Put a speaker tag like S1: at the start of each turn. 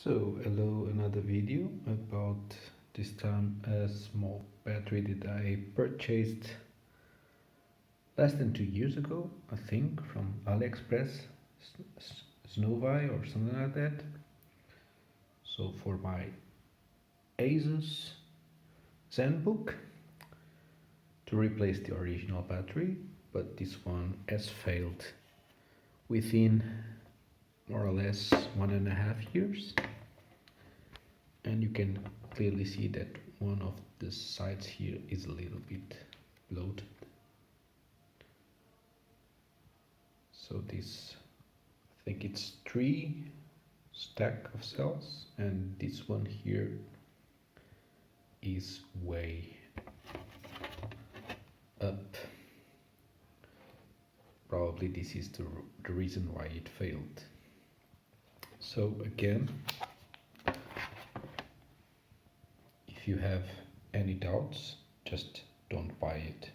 S1: So hello, another video about this time a small battery that I purchased less than 2 years ago, I think, from AliExpress, ZNOVAY or something like that. So for my ASUS ZenBook to replace the original battery, but this one has failed within more or less 1.5 years, and you can clearly see that one of the sides here is a little bit bloated. So this, I think it's 3 stack of cells, and this one here is way up. Probably this is the reason why it failed. So again, if you have any doubts, just don't buy it.